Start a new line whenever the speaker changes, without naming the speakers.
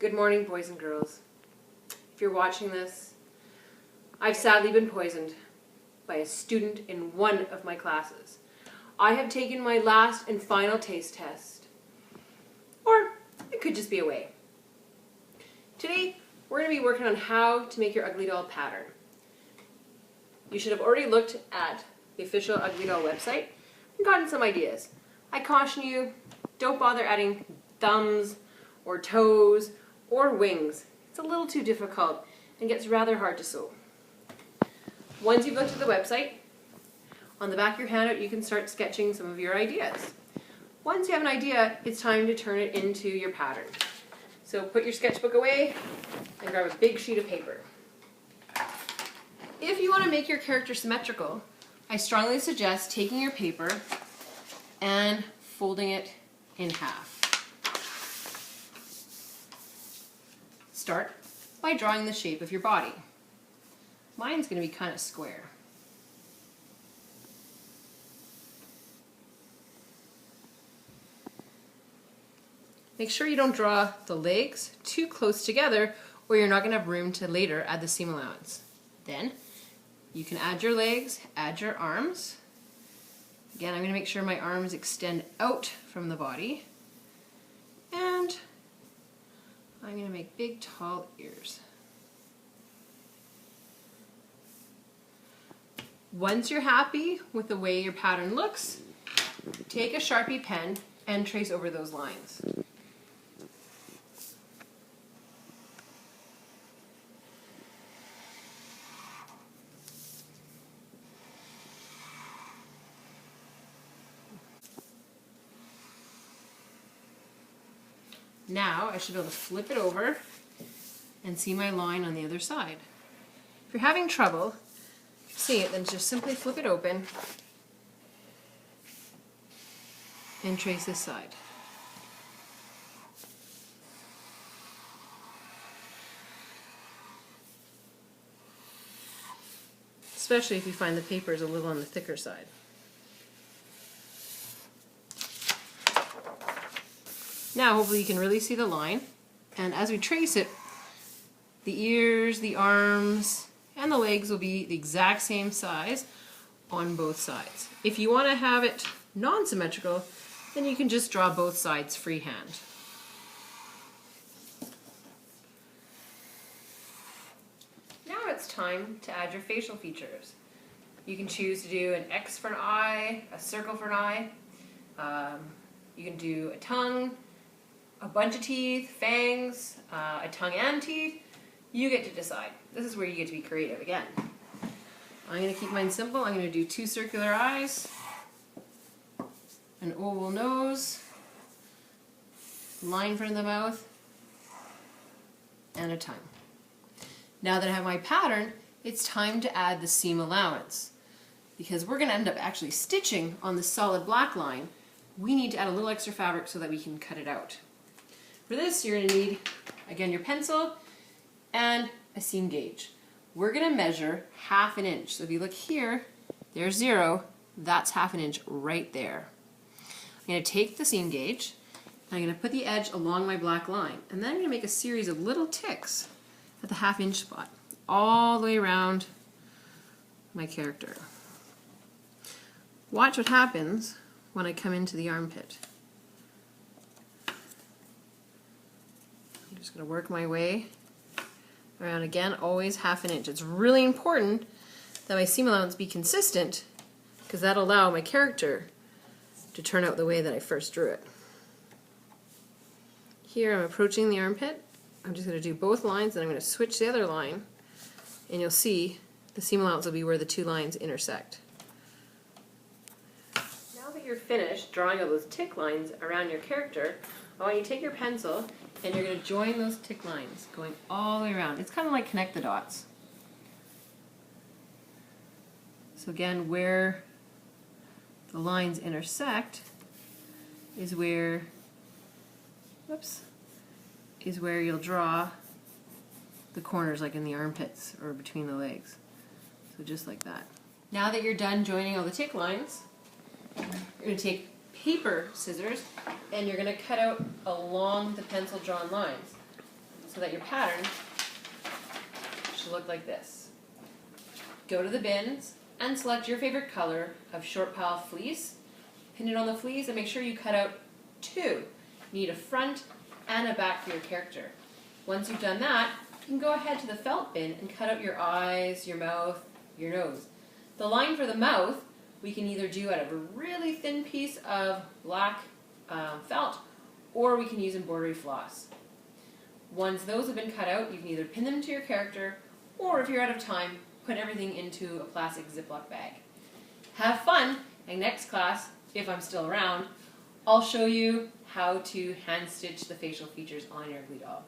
Good morning, boys and girls. If you're watching this, I've sadly been poisoned by a student in one of my classes. I have taken my last and final taste test. Or it could just be a way. Today, we're going to be working on how to make your Ugly Doll pattern. You should have already looked at the official Ugly Doll website and gotten some ideas. I caution you, don't bother adding thumbs or toes or wings. It's a little too difficult and gets rather hard to sew. Once you've looked at the website, on the back of your handout you can start sketching some of your ideas. Once you have an idea, it's time to turn it into your pattern. So put your sketchbook away and grab a big sheet of paper. If you want to make your character symmetrical, I strongly suggest taking your paper and folding it in half. Start by drawing the shape of your body. Mine's going to be kind of square. Make sure you don't draw the legs too close together or you're not going to have room to later add the seam allowance. Then you can add your legs, add your arms. Again, I'm going to make sure my arms extend out from the body. And I'm going to make big, tall ears. Once you're happy with the way your pattern looks, take a Sharpie pen and trace over those lines. Now I should be able to flip it over and see my line on the other side. If you're having trouble seeing it, then just simply flip it open and trace this side. Especially if you find the paper is a little on the thicker side. Now hopefully you can really see the line, and as we trace it, the ears, the arms, and the legs will be the exact same size on both sides. If you want to have it non-symmetrical, then you can just draw both sides freehand. Now it's time to add your facial features. You can choose to do an X for an eye, a circle for an eye. You can do a tongue, a bunch of teeth, fangs, a tongue and teeth. You get to decide. This is where you get to be creative again. I'm going to keep mine simple. I'm going to do 2 circular eyes, an oval nose, line in front of the mouth, and a tongue. Now that I have my pattern, it's time to add the seam allowance. Because we're going to end up actually stitching on the solid black line, we need to add a little extra fabric so that we can cut it out. For this, you're going to need, again, your pencil and a seam gauge. We're going to measure 1/2 inch. So if you look here, there's 0, that's 1/2 inch right there. I'm going to take the seam gauge, and I'm going to put the edge along my black line, and then I'm going to make a series of little ticks at the 1/2 inch spot, all the way around my character. Watch what happens when I come into the armpit. I'm just going to work my way around again, always 1/2 inch. It's really important that my seam allowance be consistent because that'll allow my character to turn out the way that I first drew it. Here I'm approaching the armpit. I'm just going to do both lines and I'm going to switch the other line, and you'll see the seam allowance will be where the 2 lines intersect. Now that you're finished drawing all those tick lines around your character, I want you to take your pencil and you're going to join those tick lines going all the way around. It's kind of like connect the dots. So again, where the lines intersect is where, is where you'll draw the corners, like in the armpits or between the legs. So just like that. Now that you're done joining all the tick lines, you're going to take paper scissors and you're going to cut out along the pencil drawn lines. so that your pattern should look like this. Go to the bins and select your favorite color of short pile fleece. Pin it on the fleece and make sure you cut out 2. You need a front and a back for your character. Once you've done that, you can go ahead to the felt bin and cut out your eyes, your mouth, your nose. The line for the mouth we can either do out of a really thin piece of black felt, or we can use embroidery floss. Once those have been cut out, you can either pin them to your character, or if you're out of time, put everything into a plastic Ziploc bag. Have fun, and next class, if I'm still around, I'll show you how to hand stitch the facial features on your Ugly Doll.